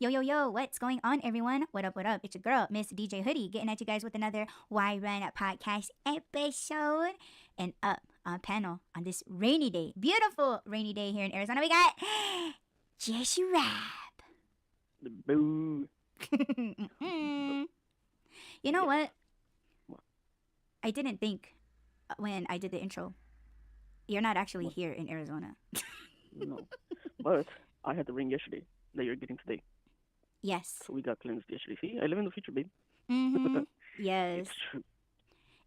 Yo, yo, yo, what's going on, everyone? What up, what up? It's your girl, MsDjHoodie, getting at you guys with another Why Run podcast episode. And up on panel on this rainy day, beautiful rainy day here in Arizona, we got Jesse Rap. Boo. You know what? I didn't think when I did the intro, you're not actually What? here in Arizona. No. But I had the ring yesterday that you're getting today. Yes. So we got cleansed yesterday. See, I live in the future, babe. Mm-hmm. Yes. It's true.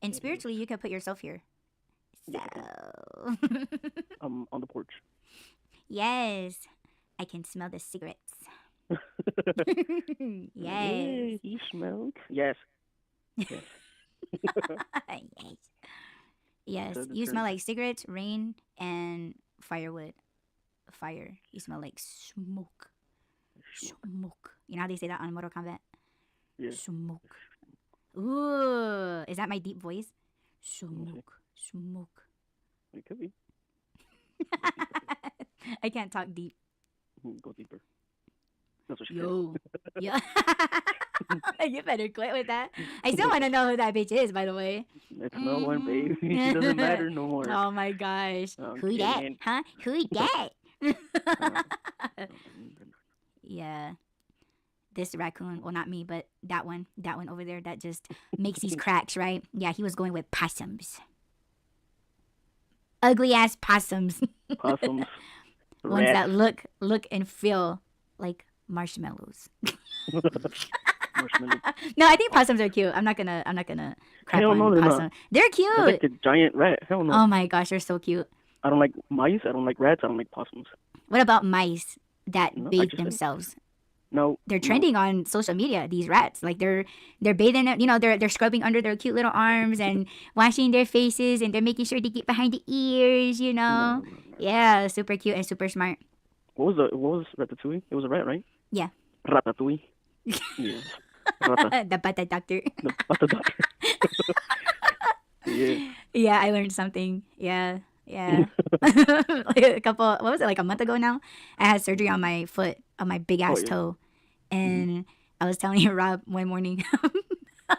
And spiritually, you can put yourself here. So. Yeah, I'm on the porch. Yes. I can smell the cigarettes. Yes. Hey, you smoke? Yes. Yes. Yes. Yes. So the You smell term- like cigarettes, rain, and firewood. Fire. You smell like smoke. Smoke. You know how they say that on Mortal Kombat? Yeah. Smoke. Ooh. Is that my deep voice? Smoke. Smoke. It could be. I can't talk deep. Go deeper. That's what she Yo. Yeah. You better quit with that. I still want to know who that bitch is, by the way. said. It's no one, babe. She doesn't matter no more. Oh my gosh. I'm Who that? kidding. Huh? Who that? Uh, Yeah. This raccoon, well, not me, but that one over there that just makes these cracks, right? Yeah, he was going with possums. Ugly ass possums. Possums. Ones Rats. that look and feel like marshmallows. Marshmallow. No, I think possums are cute. I'm not gonna crap Hell on no, they're not. possum. They're It's cute. like a giant rat. Hell no. Oh my gosh, they're so cute. I don't like mice. I don't like rats. I don't like possums. What about mice that No, I bathe just said- themselves? No. They're no. trending on social media. These rats, like they're bathing. You know, they're scrubbing under their cute little arms and washing their faces, and they're making sure they get behind the ears. You know, No, no, no. yeah, super cute and super smart. What was Ratatouille? It was a rat, right? Yeah. Ratatouille. Yes. Rata. The butter doctor. The butter doctor. Yeah. Yeah, I learned something. Yeah. Like a couple. What was it? Like a month ago now. I had surgery on my foot, on my big ass yeah. toe, and I was telling Rob one morning.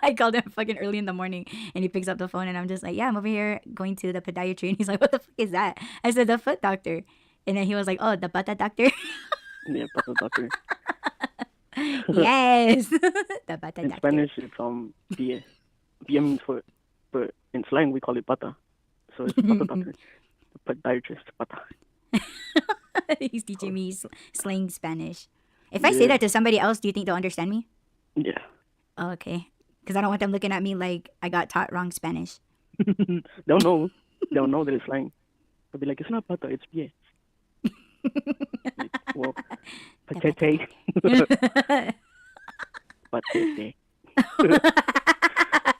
I called him fucking early in the morning, and he picks up the phone, and I'm just like, "Yeah, I'm over here going to the podiatry," and he's like, "What the fuck is that?" I said, "The foot doctor," and then he was like, "Oh, the butter doctor." Yeah, butter doctor. Yes, the butter In doctor. Spanish, it's pie. Pie means foot, but in slang we call it pata. So it's butter doctor. The podiatrist, pata. He's teaching me slang Spanish. If I say Yeah. that to somebody else, do you think they'll understand me? Yeah. Oh, okay. Because I don't want them looking at me like I got taught wrong Spanish. They'll know. They'll know that it's slang. They'll be like, it's not pata, it's pie. Like, well, patete. Patete.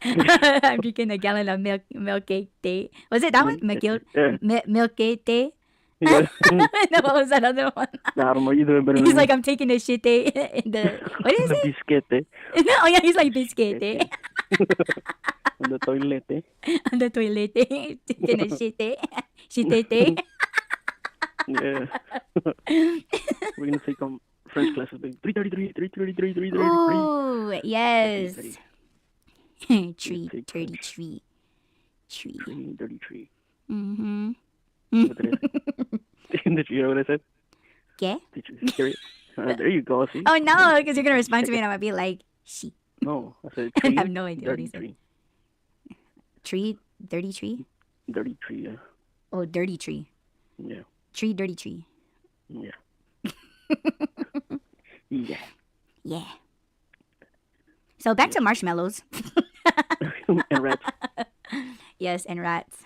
I'm drinking a gallon of milk cake tea. Was it that one? Yeah. Milk cake tea? Yeah. No, what was that other one? I don't know. You're doing better He's than like, I'm taking a shit tea in the, what is it? Bisquete. Oh yeah, he's like biscuit tea. On the toilet. On the toilet tea. Taking a shit tea. Shit tea. Yeah. We're going to take French classes, babe. 333, 333, 333. Ooh, yes. Tree, Take dirty French. tree. Tree. Tree, dirty tree. Mm-hmm. What did Did you hear what I said? ¿Qué? Did you hear it? There you go, see? Oh no, because you're gonna respond to me and I'm gonna be like, she. No, I said I tree, have no idea what dirty he said. tree. Tree, dirty tree? Dirty tree, yeah. Oh, dirty tree. Yeah. Tree, dirty tree. Yeah. Yeah. Yeah. So back to marshmallows. And rats. Yes, and rats.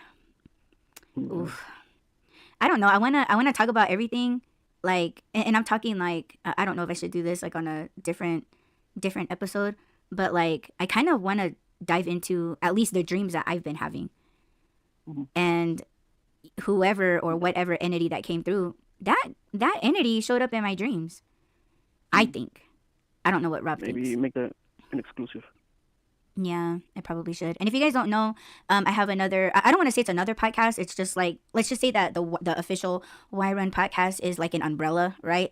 Yeah. Oof. I don't know. I wanna talk about everything, like, and I'm talking like I don't know if I should do this like on a different episode, but like I kind of want to dive into at least the dreams that I've been having, Mhm. and whoever or whatever entity that came through, that entity showed up in my dreams. I think. I don't know what Rob Maybe thinks. make that an exclusive. Yeah, I probably should. And if you guys don't know, I have another. I don't want to say it's another podcast. It's just like, let's just say that the official Why Run podcast is like an umbrella, right?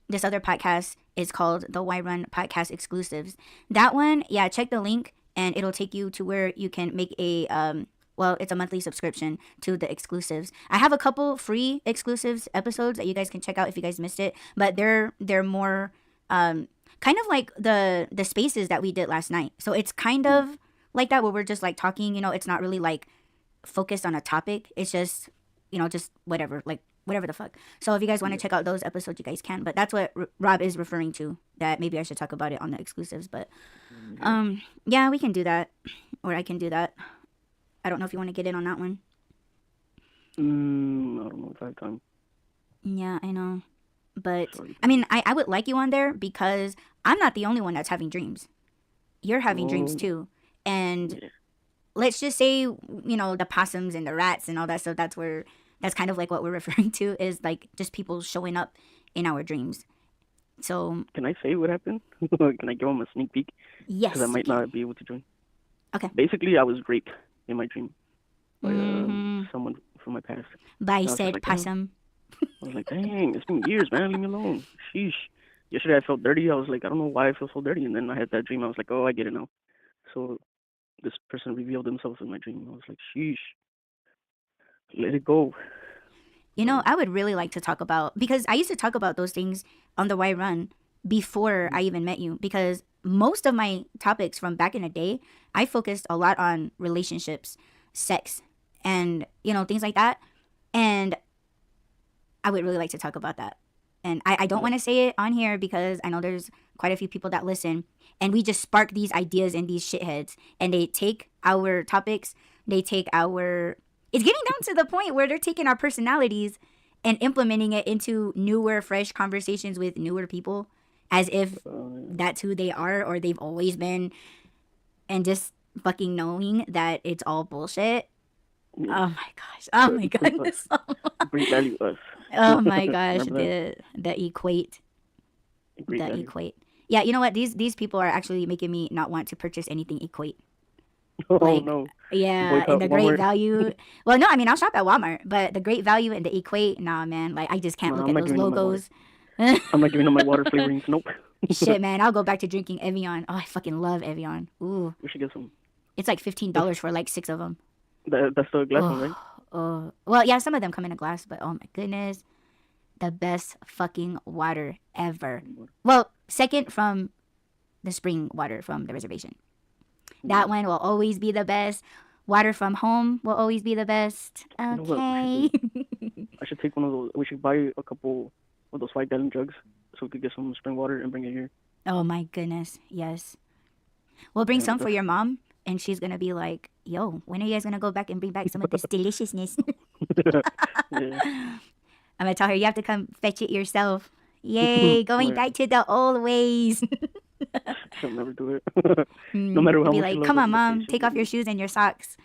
This other podcast is called the Why Run Podcast Exclusives. That one, yeah, check the link and it'll take you to where you can make a well, it's a monthly subscription to the exclusives. I have a couple free exclusives episodes that you guys can check out if you guys missed it, but they're more kind of like the spaces that we did last night. So it's kind of like that where we're just like talking, it's not really like focused on a topic. It's just, just whatever, like whatever the fuck. So if you guys want to check out those episodes, you guys can. But that's what Rob is referring to, that maybe I should talk about it on the exclusives. But yeah, we can do that, or I can do that. I don't know if you want to get in on that one. I don't know if I have time. Yeah, I know. But Sorry. I mean, I would like you on there because I'm not the only one that's having dreams. You're having dreams too. And Yeah. let's just say, the possums and the rats and all that stuff, that's kind of like what we're referring to, is like just people showing up in our dreams. So Can I say what happened? Can I give them a sneak peek? yes, Because I you might can. not be able to join. Okay. Basically, I was raped in my dream by Mhm. someone from my past. By I was just said like, damn. possum. I was like, dang, it's been years, man. Leave me alone. Sheesh. Yesterday I felt dirty. I was like, I don't know why I feel so dirty. And then I had that dream. I was like, oh, I get it now. So this person revealed themselves in my dream. I was like, sheesh. Let it go. I would really like to talk about, because I used to talk about those things on the Why Run before I even met you, because most of my topics from back in the day, I focused a lot on relationships, sex, and, things like that. And I would really like to talk about that. And I don't want to say it on here because I know there's quite a few people that listen. And we just spark these ideas in these shitheads. And they take our topics, they take our. It's getting down to the point where they're taking our personalities and implementing it into newer, fresh conversations with newer people as if that's who they are or they've always been. And just fucking knowing that it's all bullshit. Yeah. Oh my gosh. Oh my goodness. Great value us. Oh my gosh, Remember the equate, Great the value. equate. Yeah, you know what? These people are actually making me not want to purchase anything equate. Oh Like, no. yeah, Boycott and the great Walmart. value. Well, no, I mean I'll shop at Walmart, but the great value and the equate, nah, man. Like I just can't Nah, look I'm at not those giving them my water. logos. I'm not giving them my water flavorings. Nope. Shit, man, I'll go back to drinking Evian. Oh, I fucking love Evian. Ooh, We should get some. it's like $15 for like 6 of them. That's the glass one, right? Oh, well, yeah, some of them come in a glass, but oh my goodness, the best fucking water ever. Well, second from the spring water from the reservation. That one will always be the best. Water from home will always be the best. You know what Okay. I should take one of those. We should buy a couple of those 5-gallon jugs so we could get some spring water and bring it here. Oh my goodness. Yes. We'll bring Yeah, some for your mom, and she's going to be like, yo, when are you guys going to go back and bring back some of this deliciousness? Yeah. I'm going to tell her, you have to come fetch it yourself. Yay, going Right. back to the old ways. She'll never do it. No matter how Be much like, you love come her, on, mom, she'll take off your shoes and your socks.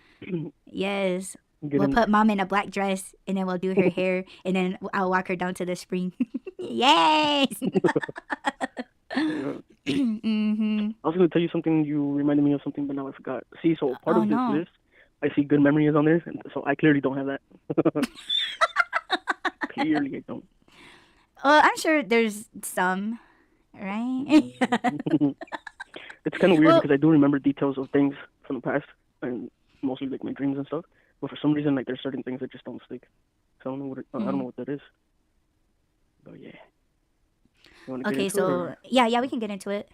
Yes. get We'll in. put mom in a black dress, and then we'll do her hair, and then I'll walk her down to the spring. Yes. Yeah. Mm-hmm. I was gonna tell you something. You reminded me of something, but now I forgot. See, so part Oh, of this no. list, I see good memories on there, and so I clearly don't have that. Clearly, I don't. Well, I'm sure there's some, right? It's kind of weird Well- because I do remember details of things from the past, and mostly like my dreams and stuff. But for some reason, like there's certain things that just don't stick. So I don't know what I don't know what that is. But yeah. You wanna get Okay, into it, so or- yeah, we can get into it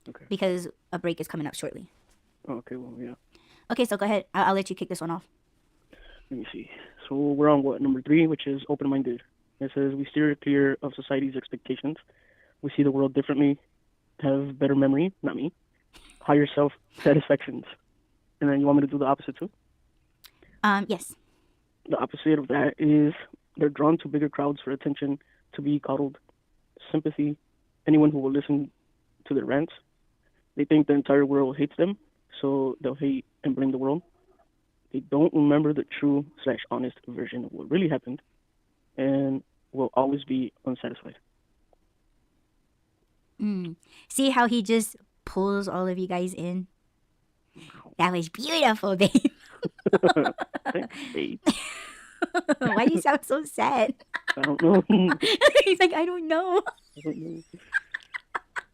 Okay. because a break is coming up shortly. Oh, okay. Well, yeah. Okay, so go ahead. I'll let you kick this one off. Let me see. So we're on number 3, which is open-minded. It says we steer clear of society's expectations. We see the world differently, have better memory, not me, higher self-satisfactions. And then you want me to do the opposite too? Yes. The opposite of that is they're drawn to bigger crowds for attention, to be coddled, sympathy, anyone who will listen to their rants. They think the entire world hates them, so they'll hate and blame the world. They don't remember the true/honest version of what really happened, and will always be unsatisfied. See how he just pulls all of you guys in? That was beautiful, babe. Thanks, babe. Why do you sound so sad? I don't know. He's like, I don't know. I don't know.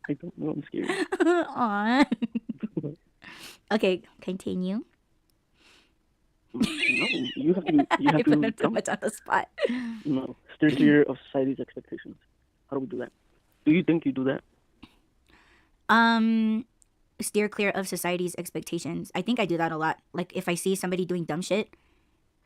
I don't know. I'm scared. Aw. Okay, continue. No, you have to. You I have put him to. too much on the spot. No, steer clear of society's expectations. How do we do that? Do you think you do that? Steer clear of society's expectations. I think I do that a lot. Like if I see somebody doing dumb shit,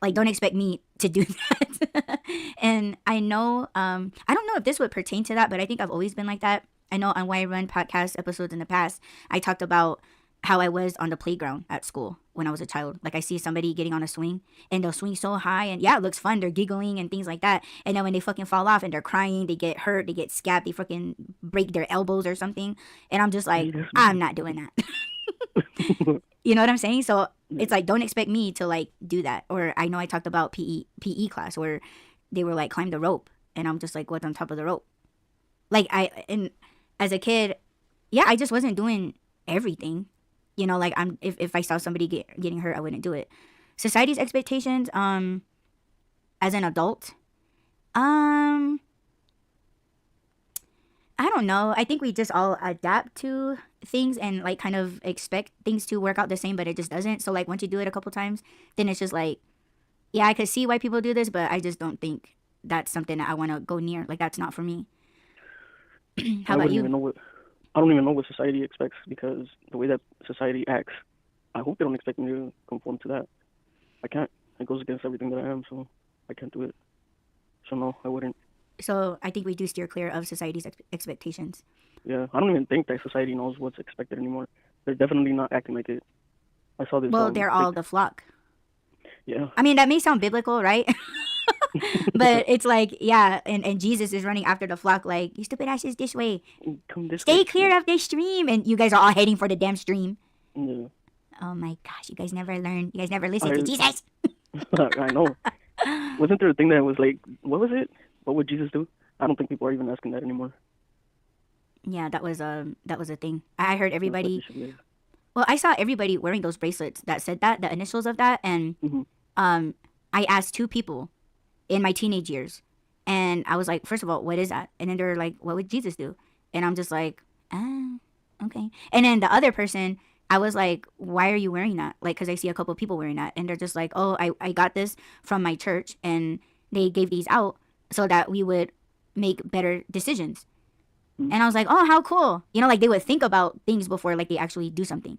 like don't expect me to do that. And I know, I don't know if this would pertain to that, but I think I've always been like that. I know on Why I Run podcast episodes in the past, I talked about how I was on the playground at school when I was a child. Like I see somebody getting on a swing and they'll swing so high and yeah, it looks fun. They're giggling and things like that. And then when they fucking fall off and they're crying, they get hurt, they get scabbed, they fucking break their elbows or something. And I'm just like, I'm not doing that. You know what I'm saying? So it's like, don't expect me to like do that. Or I know I talked about PE class where they were like, climb the rope. And I'm just like, what's on top of the rope? Like and as a kid, yeah, I just wasn't doing everything. You know, like if I saw somebody getting hurt, I wouldn't do it. Society's expectations, as an adult, I don't know. I think we just all adapt to things and like kind of expect things to work out the same, but it just doesn't. So like once you do it a couple times, then it's just like, yeah, I could see why people do this, but I just don't think that's something that I want to go near. Like that's not for me. How about you? I don't even know what society expects because the way that society acts, I hope they don't expect me to conform to that. I can't. It goes against everything that I am, so I can't do it. So no, I wouldn't. So I think we do steer clear of society's expectations. Yeah, I don't even think that society knows what's expected anymore. They're definitely not acting like it. I saw this. Well, they're all the flock. Yeah. I mean, that may sound biblical, right? But it's like, yeah, and Jesus is running after the flock like, you stupid asses this way. Stay clear of this stream. And you guys are all heading for the damn stream. Yeah. Oh my gosh, you guys never learn. You guys never listen to Jesus. I know. Wasn't there a thing that was like, what was it? What would Jesus do? I don't think people are even asking that anymore. Yeah, that was a thing. I heard everybody. Well, I saw everybody wearing those bracelets that said that, the initials of that, and I asked 2 people in my teenage years, and I was like, first of all, what is that? And then they're like, what would Jesus do? And I'm just like, okay. And then the other person, I was like, why are you wearing that? Like, because I see a couple of people wearing that, and they're just like, oh, I got this from my church, and they gave these out so that we would make better decisions. And I was like, oh, how cool. You know, like they would think about things before like they actually do something.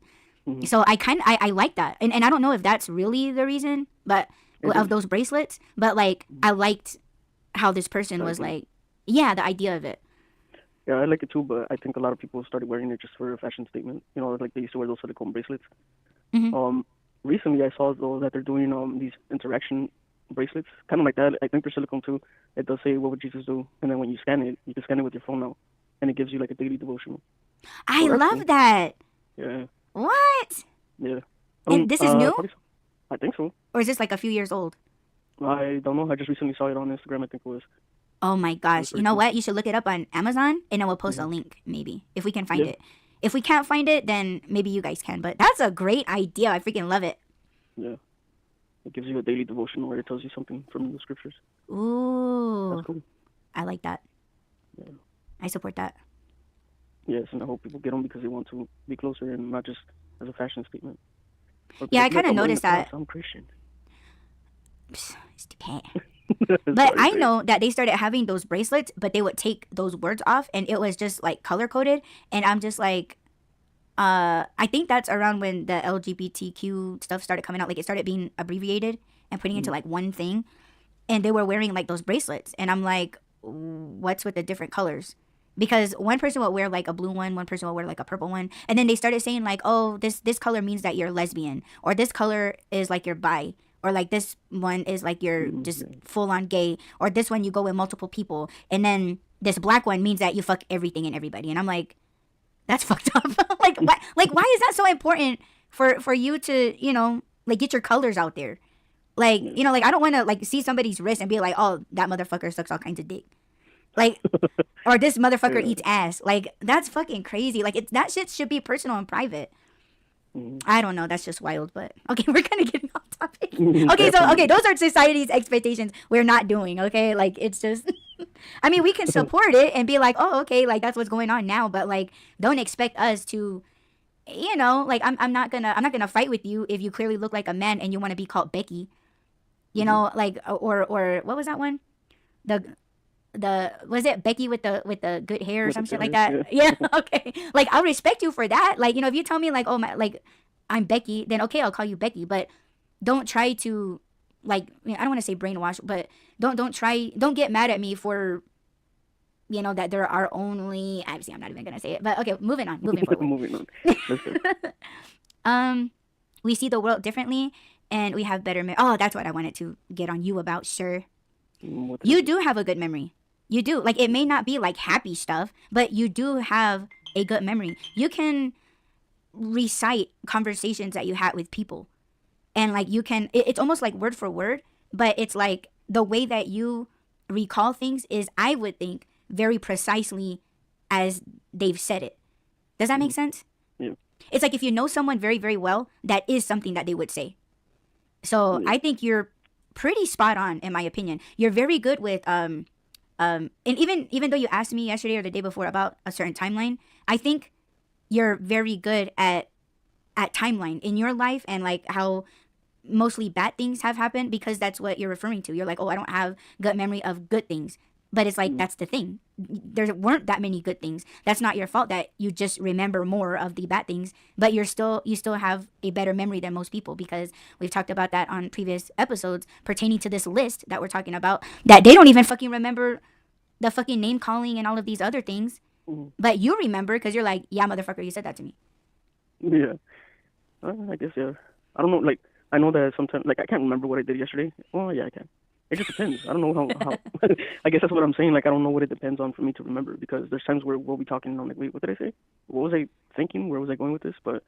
So I like that. And I don't know if that's really the reason, but of those bracelets, but like I liked how this person was like, yeah, the idea of it. Yeah, I like it too, but I think a lot of people started wearing it just for a fashion statement. You know, like they used to wear those silicone bracelets. Recently I saw though that they're doing these interaction bracelets, kind of like that. I think they're silicone too. It does say, what would Jesus do? And then when you scan it, you can scan it with your phone now. And it gives you like a daily devotional. I love that. Yeah. What? Yeah. And this is new? I think so. Or is this like a few years old? I don't know. I just recently saw it on Instagram, I think it was. Oh my gosh. You know what? You should look it up on Amazon and then we'll post a link maybe if we can find it. If we can't find it, then maybe you guys can. But that's a great idea. I freaking love it. Yeah. It gives you a daily devotion where it tells you something from the scriptures. Ooh. That's cool. I like that. Yeah. I support that. Yes, and I hope people get them because they want to be closer and not just as a fashion statement. Yeah, I kind of noticed that. I'm Christian. Stupid. But I know that they started having those bracelets, but they would take those words off, and it was just like color coded. And I'm just like, I think that's around when the LGBTQ stuff started coming out. Like it started being abbreviated and putting into like one thing, and they were wearing like those bracelets, and I'm like, what's with the different colors? Because one person will wear like a blue one person will wear like a purple one, and then they started saying like, oh, this color means that you're lesbian, or this color is like you're bi, or like this one is like you're just full on gay, or this one you go with multiple people, and then this black one means that you fuck everything and everybody. And I'm like, that's fucked up. Like why is that so important for you to, you know, like get your colors out there? Like, you know, like I don't want to like see somebody's wrist and be like, oh, that motherfucker sucks all kinds of dick. Like, or this motherfucker eats ass. Like, that's fucking crazy. Like, that shit should be personal and private. I don't know. That's just wild. But okay, we're kind of getting off topic. Okay, so those are society's expectations. We're not doing. Okay, like it's just. I mean, we can support it and be like, oh, okay, like that's what's going on now. But like, don't expect us to. Like I'm not gonna fight with you if you clearly look like a man and you want to be called Becky. Like or what was that one? The was it Becky with the good hair or some shit like that? Yeah. Okay. Like I'll respect you for that. Like if you tell me like like I'm Becky, then okay, I'll call you Becky. But don't try to like I don't want to say brainwash, but don't get mad at me for that there are only obviously I'm not even gonna say it. But okay, moving forward. Moving on. We see the world differently and we have better oh, that's what I wanted to get on you about, sir. You do have a good memory. You do. Like, it may not be, like, happy stuff, but you do have a good memory. You can recite conversations that you had with people. And, like, you can... It's almost like word for word, but it's, like, the way that you recall things is, I would think, very precisely as they've said it. Does that make sense? Yeah. It's like if you know someone very, very well, that is something that they would say. So, I think you're pretty spot on, in my opinion. You're very good with... and even though you asked me yesterday or the day before about a certain timeline, I think you're very good at timeline in your life and like how mostly bad things have happened because that's what you're referring to. You're like, oh, I don't have good memory of good things. But it's like, that's the thing. There weren't that many good things. That's not your fault that you just remember more of the bad things. But you still have a better memory than most people because we've talked about that on previous episodes pertaining to this list that we're talking about that they don't even fucking remember the fucking name calling and all of these other things. But you remember because you're like, yeah, motherfucker, you said that to me. Yeah. I guess, yeah. I don't know, like, I know that sometimes, like, I can't remember what I did yesterday. Well, yeah, I can. It just depends. I don't know how I guess that's what I'm saying. Like, I don't know what it depends on for me to remember because there's times where we'll be talking and I'm like, wait, what did I say? What was I thinking? Where was I going with this? But,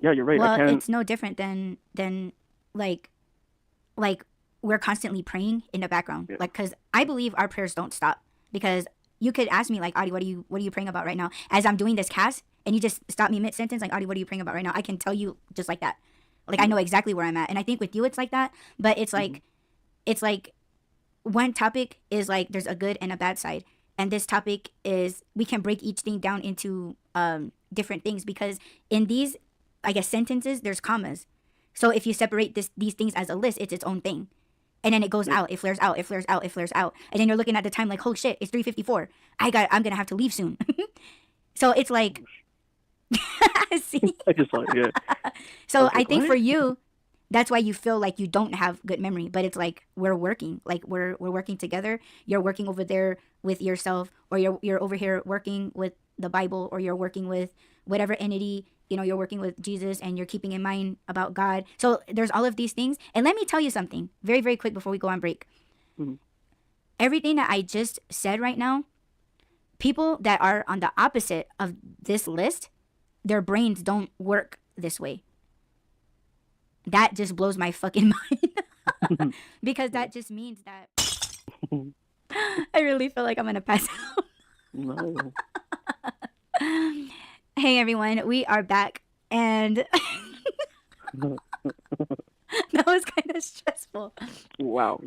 yeah, you're right. Well, it's no different than like we're constantly praying in the background. Yeah. Like, because I believe our prayers don't stop because you could ask me like, Audie, what are you praying about right now? As I'm doing this cast and you just stop me mid-sentence like, Audie, what are you praying about right now? I can tell you just like that. Like, I know exactly where I'm at. And I think with you, it's like that. But it's like, it's like one topic is like there's a good and a bad side. And this topic is we can break each thing down into different things because in these, I guess, sentences, there's commas. So if you separate these things as a list, it's its own thing. And then it goes out, it flares out, it flares out, it flares out. And then you're looking at the time like, oh shit, it's 3:54. I'm going to have to leave soon. So it's like, see? I just saw it, yeah. So I think for you, that's why you feel like you don't have good memory. But it's like we're working. Like we're working together. You're working over there with yourself or you're over here working with the Bible or you're working with whatever entity, you're working with Jesus and you're keeping in mind about God. So there's all of these things. And let me tell you something very, very quick before we go on break. Everything that I just said right now, people that are on the opposite of this list, their brains don't work this way. That just blows my fucking mind. Because that just means that I really feel like I'm going to pass out. No. Hey everyone, we are back and that was kind of stressful. Wow.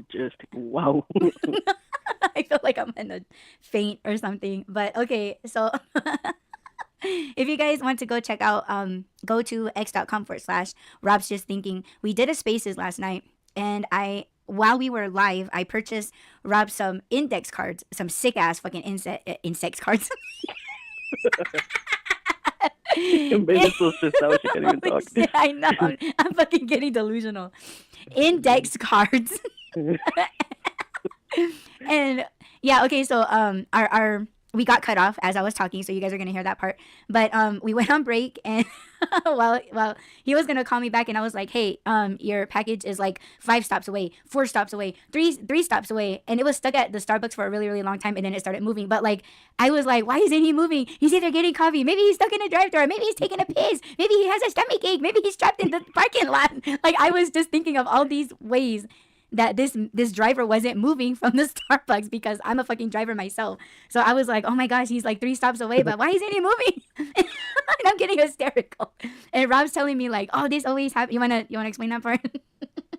I feel like I'm in a faint or something. But okay, so if you guys want to go check out, go to x.com/Rob's Just Thinking. We did a Spaces last night, and while we were live, I purchased Rob some index cards, some sick ass fucking insect cards. You made it so stressed out she can't even talk. Yeah, I know. I'm fucking getting delusional. Index cards. And yeah, okay, so our we got cut off as I was talking, so you guys are gonna hear that part. But we went on break, and while he was gonna call me back, and I was like, "Hey, your package is like 5 stops away, 4 stops away, three stops away," and it was stuck at the Starbucks for a really, really long time, and then it started moving. But like, I was like, "Why isn't he moving? He's either getting coffee, maybe he's stuck in a drive-thru, maybe he's taking a piss, maybe he has a stomach ache, maybe he's trapped in the parking lot." Like, I was just thinking of all these ways that this driver wasn't moving from the Starbucks because I'm a fucking driver myself. So I was like, oh my gosh, he's like 3 stops away, but why isn't he moving? And I'm getting hysterical. And Rob's telling me like, oh, this always happens. You wanna explain that part?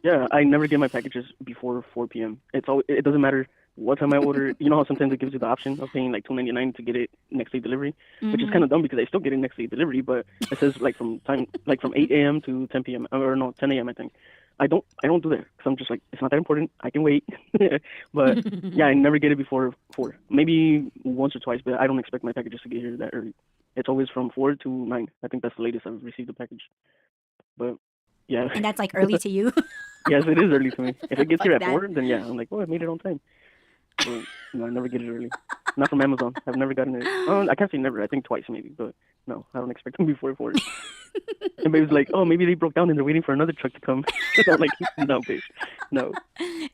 Yeah, I never get my packages before 4 p.m. It doesn't matter what time I order. You know how sometimes it gives you the option of paying like $2.99 to get it next day delivery, which is kind of dumb because I still get it next day delivery, but it says like from 8 a.m. to 10 p.m. or no 10 a.m. I think. I don't do that because I'm just like, it's not that important. I can wait. But yeah, I never get it before 4. Maybe once or twice, but I don't expect my packages to get here that early. It's always from 4 to 9. I think that's the latest I've received a package. But yeah. And that's like early to you? Yes, it is early to me. If it gets here at that. 4, then yeah, I'm like, oh, I made it on time. But no, I never get it early. Not from Amazon. I've never gotten it. I can't say never. I think twice maybe, but no, I don't expect them before 4. And babe's like, oh, maybe they broke down and they're waiting for another truck to come. I'm like, no, babe, no.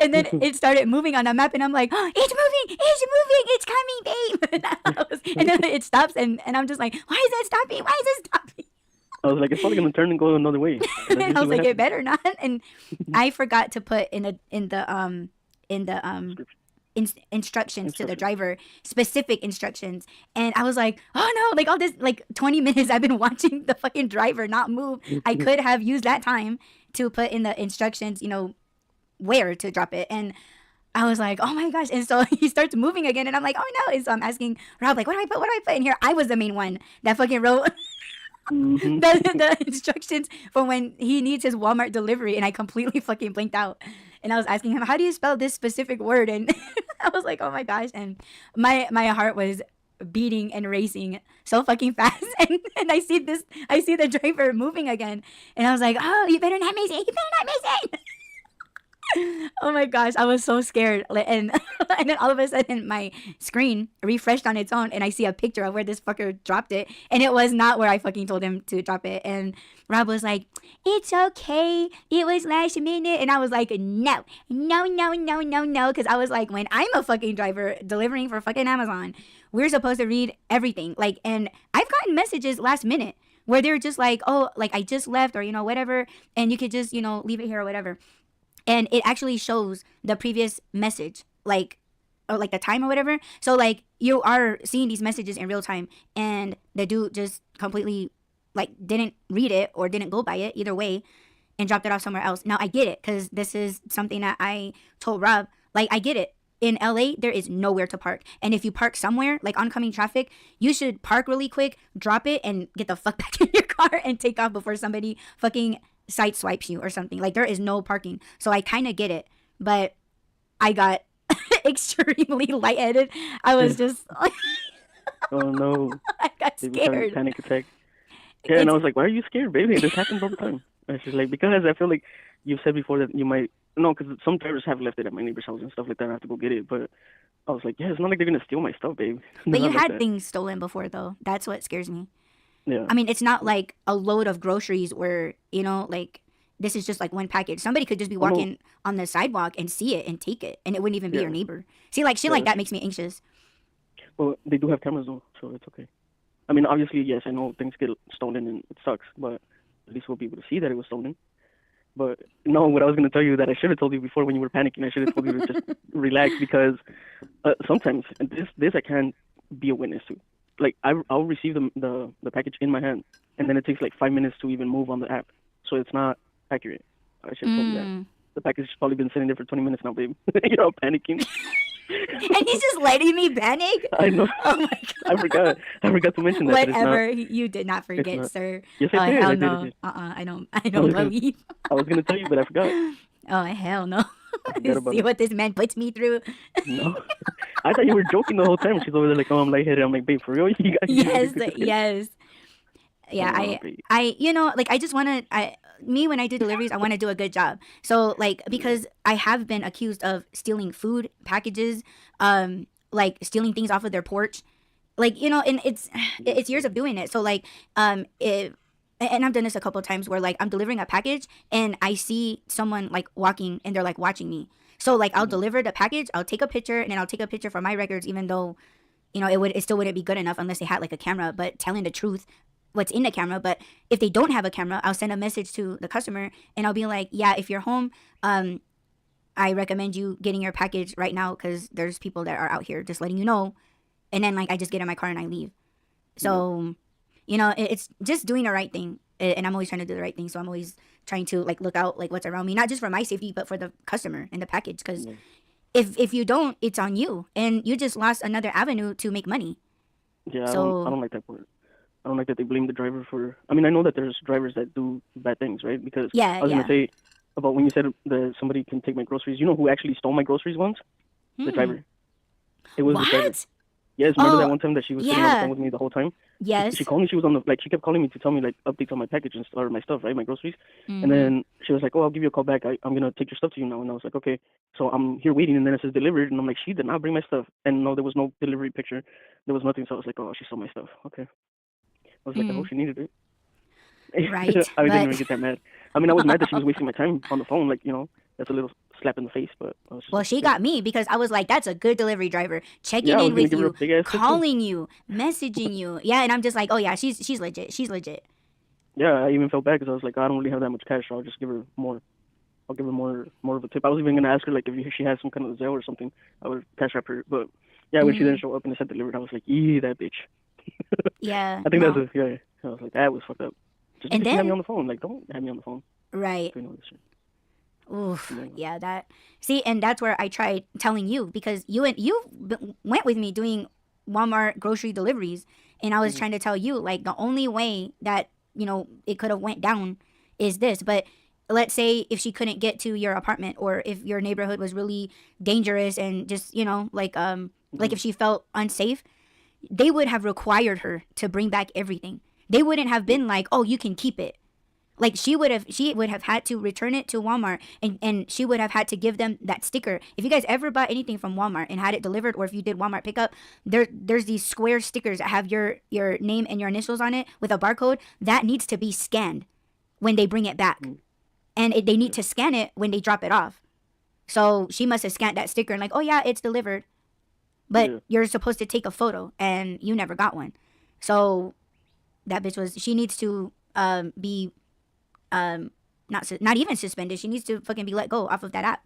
And then it started moving on the map, and I'm like, oh, it's moving, it's coming, babe. And then it stops, and I'm just like, why is that stopping? Why is it stopping? I was like, it's probably gonna turn and go another way. And I was like, it better not. And I forgot to put in the instructions to the driver, specific instructions. And I was like, oh no, like all this, like 20 minutes I've been watching the fucking driver not move. I could have used that time to put in the instructions, where to drop it. And I was like, oh my gosh. And so he starts moving again, and I'm like, oh no. And so I'm asking Rob, like, what do I put in here? I was the main one that fucking wrote the instructions for when he needs his Walmart delivery, and I completely fucking blinked out. And I was asking him, how do you spell this specific word? And I was like, oh my gosh. And my heart was beating and racing so fucking fast. And I see the driver moving again. And I was like, oh, you better not miss it. Oh my gosh, I was so scared. And then all of a sudden my screen refreshed on its own, and I see a picture of where this fucker dropped it, and it was not where I fucking told him to drop it. And Rob was like, it's okay, it was last minute. And I was like, no, because I was like, when I'm a fucking driver delivering for fucking Amazon, we're supposed to read everything. Like, and I've gotten messages last minute where they're just like, oh, like I just left, or whatever, and you could just leave it here or whatever. And it actually shows the previous message, like, or like the time or whatever. So like you are seeing these messages in real time, and the dude just completely like didn't read it or didn't go by it either way and dropped it off somewhere else. Now I get it, because this is something that I told Rob. Like, I get it. In LA, there is nowhere to park. And if you park somewhere, like oncoming traffic, you should park really quick, drop it, and get the fuck back in your car and take off before somebody fucking side swipes you or something. Like, there is no parking. So I kind of get it. But I got extremely lightheaded. I was just like, oh no. I got scared. Panic attack. Yeah, and I was like, why are you scared, baby? This happens all the time. I was just like, because I feel like you've said before that you might, no, because some drivers have left it at my neighbor's house and stuff like that. I have to go get it. But I was like, yeah, it's not like they're going to steal my stuff, babe. But you had things stolen before, though. That's what scares me. Yeah. I mean, it's not like a load of groceries where, like, this is just like one package. Somebody could just be walking on the sidewalk and see it and take it, and it wouldn't even be your neighbor. See, like, shit like that makes me anxious. Well, they do have cameras, though, so it's okay. I mean, obviously, yes, I know things get stolen and it sucks, but at least we'll be able to see that it was stolen. But no, what I was going to tell you that I should have told you before when you were panicking, I should have told you to just relax, because sometimes, and this I can't be a witness to. Like, I'll receive the package in my hand, and then it takes like 5 minutes to even move on the app. So it's not accurate. I should have told you that. The package has probably been sitting there for 20 minutes now, babe. You're all panicking. And he's just letting me panic? I know. Oh my God. I forgot to mention that. Whatever. You did not forget, sir. Yes, I did. Hell no. I don't believe. I was going to tell you, but I forgot. Oh, hell no. See what this man puts me through? No. I thought you were joking the whole time. She's over there like, oh, I'm lightheaded. I'm like, babe, for real? Yes. Yeah, I like, I just want to, when I do deliveries, I want to do a good job. So, like, because I have been accused of stealing food packages, like stealing things off of their porch, like, and it's years of doing it. So, like, and I've done this a couple of times where, like, I'm delivering a package and I see someone like walking and they're like watching me. So, like, I'll deliver the package, I'll take a picture, and then I'll take a picture for my records, even though, it still wouldn't be good enough unless they had like a camera, but telling the truth, what's in the camera. But if they don't have a camera, I'll send a message to the customer and I'll be like, yeah, if you're home, I recommend you getting your package right now because there's people that are out here just letting you know. And then, like, I just get in my car and I leave. So, you know, it's just doing the right thing. And I'm always trying to do the right thing. So I'm always trying to, like, look out, like, what's around me. Not just for my safety, but for the customer and the package. Because if you don't, it's on you. And you just lost another avenue to make money. Yeah, So, I don't like that part. I don't like that they blame the driver for. I mean, I know that there's drivers that do bad things, right? Because yeah, I was gonna say about when you said that somebody can take my groceries. You know who actually stole my groceries once? The driver. It was the driver. What? Yes, remember that one time that she was sitting on the Yeah. phone with me the whole time? Yes. She called me. She was on the she kept calling me to tell me like updates on my package and or my stuff, right? My groceries. Mhm. And then she was like, "Oh, I'll give you a call back. I'm gonna take your stuff to you now." And I was like, "Okay." So I'm here waiting, and then it says delivered, and I'm like, "She did not bring my stuff." And no, there was no delivery picture. There was nothing. So I was like, "Oh, she stole my stuff." Okay. I was like, "I hope she needed it." Right. I didn't But even get that mad. I mean, I was mad that she was wasting my time on the phone. Like, you know, that's a little slap in the face. But I was just well, like, she okay. got me because I was like, that's a good delivery driver. Checking Yeah, I was in gonna with give her a you, big ass tip, too. calling you, messaging you. Yeah, and I'm just like, oh yeah, she's legit. She's legit. Yeah, I even felt bad because I was like, I don't really have that much cash, so I'll just give her more. I'll give her more of a tip. I was even gonna ask her like if she has some kind of Zelle or something, I would Cashapp her. But yeah, when she didn't show up and it said delivered, I was like, that bitch. Yeah. I think No. that's yeah. I was like, that was fucked up. Just And because she had me then on the phone, like don't have me on the phone. right. Doing all this shit. Oof. Yeah. Yeah. That. See, and that's where I tried telling you because you went with me doing Walmart grocery deliveries, and I was trying to tell you like the only way that it could have went down is this, but. Let's say if she couldn't get to your apartment or if your neighborhood was really dangerous and just like if she felt unsafe, they would have required her to bring back everything. They wouldn't have been like, oh, you can keep it. Like she would have had to return it to Walmart and she would have had to give them that sticker. If you guys ever bought anything from Walmart and had it delivered, or if you did Walmart pickup, there's these square stickers that have your name and your initials on it with a barcode that needs to be scanned when they bring it back. And they need to scan it when they drop it off. So she must have scanned that sticker and like, oh yeah, it's delivered. But you're supposed to take a photo and you never got one. So that bitch she needs to be not even suspended. She needs to fucking be let go off of that app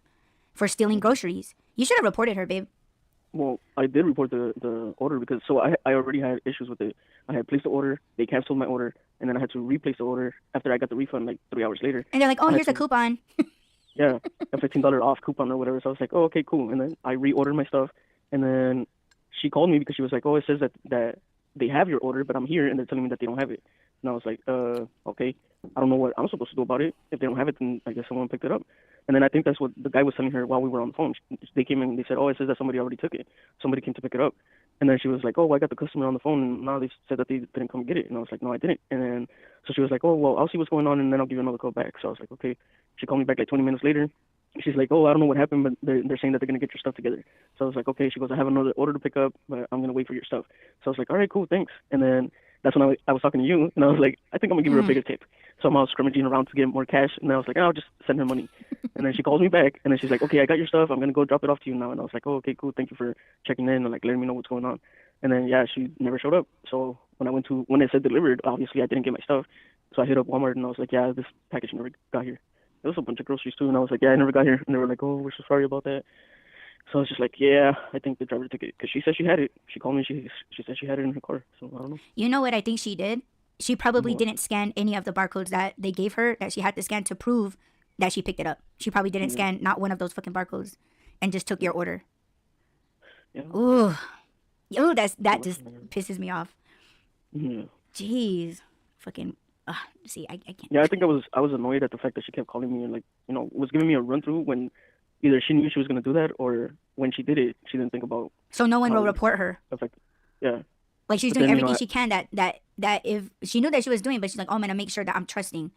for stealing groceries. You should have reported her, babe. Well, I did report the order because I already had issues with it. I had placed the order, they canceled my order, and then I had to replace the order after I got the refund like 3 hours later. And they're like, oh, here's a coupon. Yeah, a $15 off coupon or whatever. So I was like, oh, okay, cool. And then I reordered my stuff, and then she called me because she was like, oh, it says that they have your order, but I'm here and they're telling me that they don't have it. And I was like, okay, I don't know what I'm supposed to do about it. If they don't have it, then I guess someone picked it up. And then I think that's what the guy was telling her while we were on the phone. They came in and they said, oh, it says that somebody already took it. Somebody came to pick it up. And then she was like, oh, I got the customer on the phone, and now they said that they didn't come get it. And I was like, no, I didn't. And then so she was like, oh, well, I'll see what's going on, and then I'll give you another call back. So I was like, okay. She called me back like 20 minutes later. She's like, oh, I don't know what happened, but they're saying that they're going to get your stuff together. So I was like, okay. She goes, I have another order to pick up, but I'm going to wait for your stuff. So I was like, all right, cool, thanks. And then that's when I was talking to you, and I was like, I think I'm going to give her a bigger tip. So I'm out scrimmaging around to get more cash, and I was like, I'll just send her money. And then she calls me back, and then she's like, okay, I got your stuff. I'm going to go drop it off to you now. And I was like, oh, okay, cool. Thank you for checking in and like letting me know what's going on. And then, yeah, she never showed up. So when it said delivered, obviously I didn't get my stuff. So I hit up Walmart, and I was like, yeah, this package never got here. There was a bunch of groceries, too. And I was like, yeah, I never got here. And they were like, oh, we're so sorry about that. So I was just like, yeah, I think the driver took it. Because she said she had it. She called me. She said she had it in her car. So I don't know. You know what I think she did? She probably didn't scan any of the barcodes that they gave her that she had to scan to prove that she picked it up. She probably didn't scan not one of those fucking barcodes and just took your order. Yeah. Ooh, that just pisses me off. Yeah. Jeez, fucking. See, I can't. Yeah, I think I was annoyed at the fact that she kept calling me and like was giving me a run through when either she knew she was gonna do that or when she did it she didn't think about. So no one will report her. Yeah. Like she's doing everything she can that if she knew that she was doing, but she's like, oh, I'm gonna make sure that I'm trusting.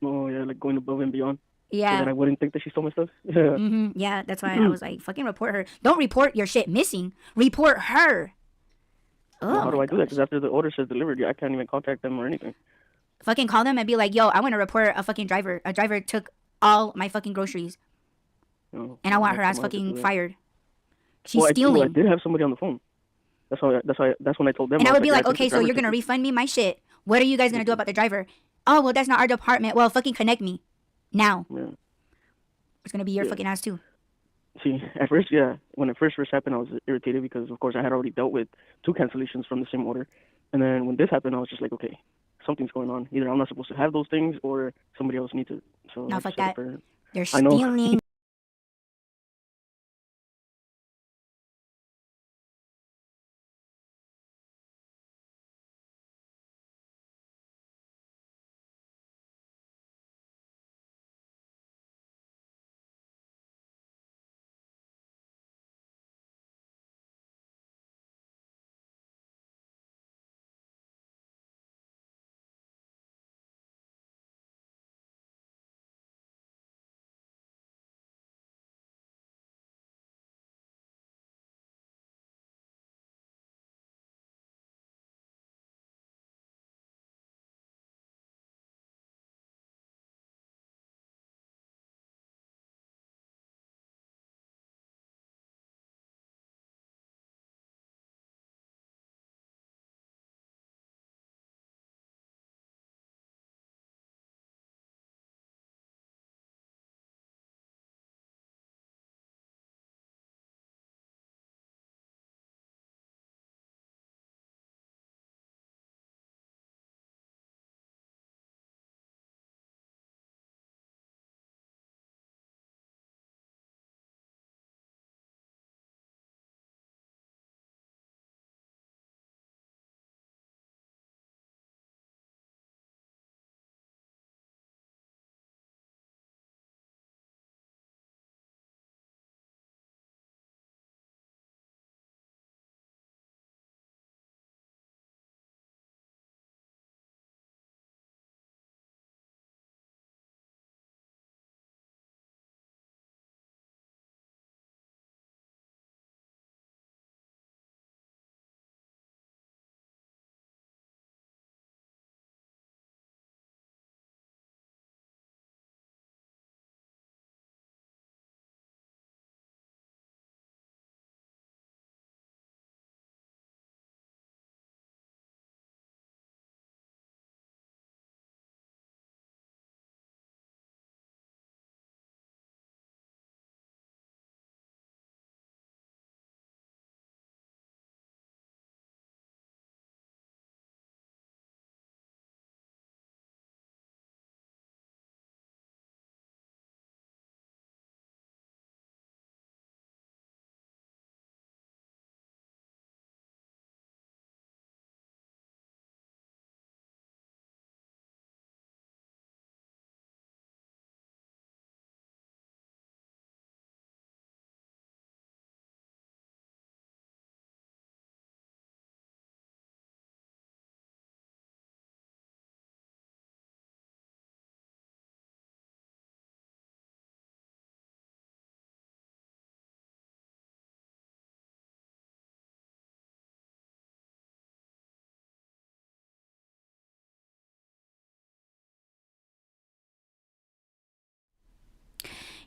Oh yeah, like going above and beyond. Yeah. So that I wouldn't think that she stole my stuff. Yeah. Mm-hmm. Yeah, that's why I was like, fucking report her. Don't report your shit missing. Report her. Well, how do I do that? Because after the order says delivered, I can't even contact them or anything. Fucking call them and be like, yo, I want to report a fucking driver. A driver took all my fucking groceries. And I want her ass fucking fired. She's stealing. I did have somebody on the phone. That's when I told them. And I would be like, okay, so you're going to refund me my shit. What are you guys going to do about the driver? Oh, well, that's not our department. Well, fucking connect me. Now. Yeah. It's gonna be your Yeah. fucking ass too. See, at first, yeah, when it first happened, I was irritated because, of course, I had already dealt with 2 cancellations from the same order. And then when this happened, I was just like, okay, something's going on. Either I'm not supposed to have those things or somebody else needs it. So No, I just fuck said it that. for. They're I know. stealing.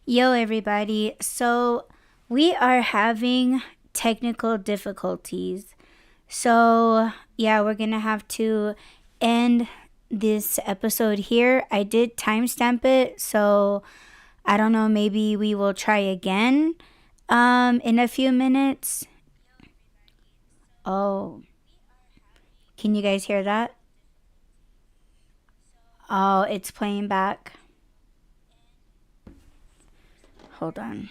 Yo, everybody. So, we are having technical difficulties. So, yeah, we're going to have to end this episode here. I did timestamp it. So, I don't know. Maybe we will try again in a few minutes. Oh, can you guys hear that? Oh, it's playing back. Hold on.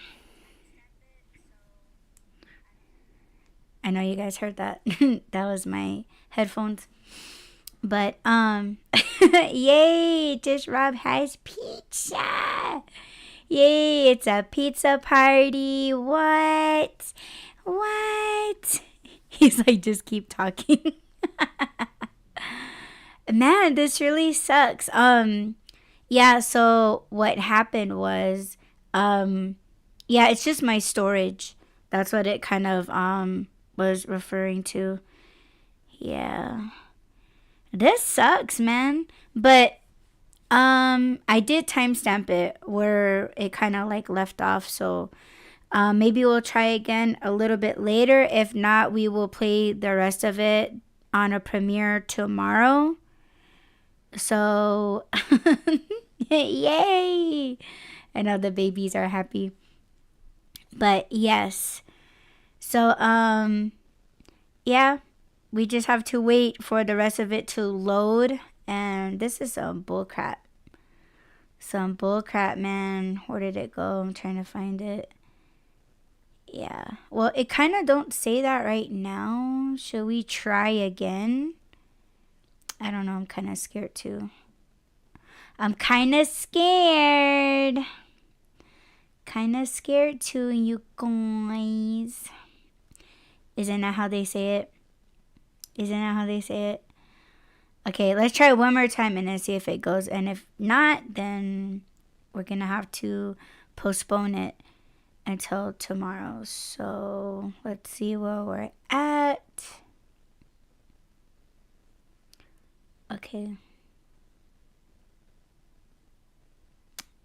I know you guys heard that. That was my headphones. But yay, Dish Rob has pizza. Yay, it's a pizza party. What? What? He's like, just keep talking. Man, this really sucks. Yeah, so what happened was yeah, it's just my storage. That's what it kind of was referring to. Yeah. This sucks, man. But I did timestamp it where it kind of like left off, so maybe we'll try again a little bit later. If not, we will play the rest of it on a premiere tomorrow. So yay. I know the babies are happy. But yes. So, yeah, we just have to wait for the rest of it to load. And this is some bullcrap. Some bullcrap, man. Where did it go? I'm trying to find it. Yeah. Well, it kind of don't say that right now. Should we try again? I don't know. I'm kind of scared too. I'm kind of scared. Kind of scared too, you guys. Isn't that how they say it? Isn't that how they say it? Okay, let's try one more time and then see if it goes. And if not, then we're going to have to postpone it until tomorrow. So let's see where we're at. Okay.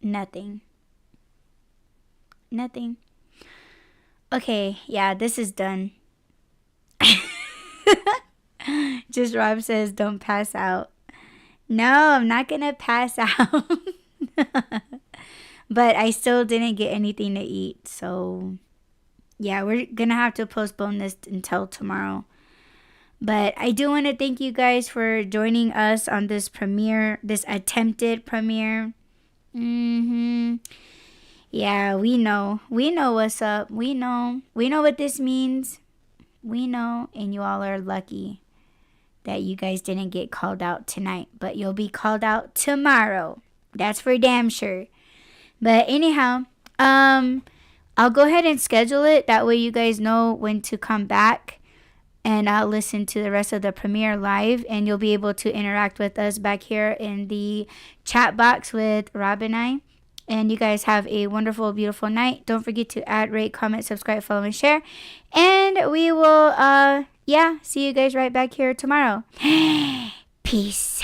Nothing. Okay, yeah, this is done. Just Rob says, don't pass out. No, I'm not going to pass out. But I still didn't get anything to eat. So, yeah, we're going to have to postpone this until tomorrow. But I do want to thank you guys for joining us on this premiere, this attempted premiere. Yeah, we know. We know what's up. We know. We know what this means. We know. And you all are lucky that you guys didn't get called out tonight. But you'll be called out tomorrow. That's for damn sure. But anyhow, I'll go ahead and schedule it. That way you guys know when to come back. And I'll listen to the rest of the premiere live. And you'll be able to interact with us back here in the chat box with Rob and I. And you guys have a wonderful, beautiful night. Don't forget to add, rate, comment, subscribe, follow, and share. And we will, see you guys right back here tomorrow. Peace.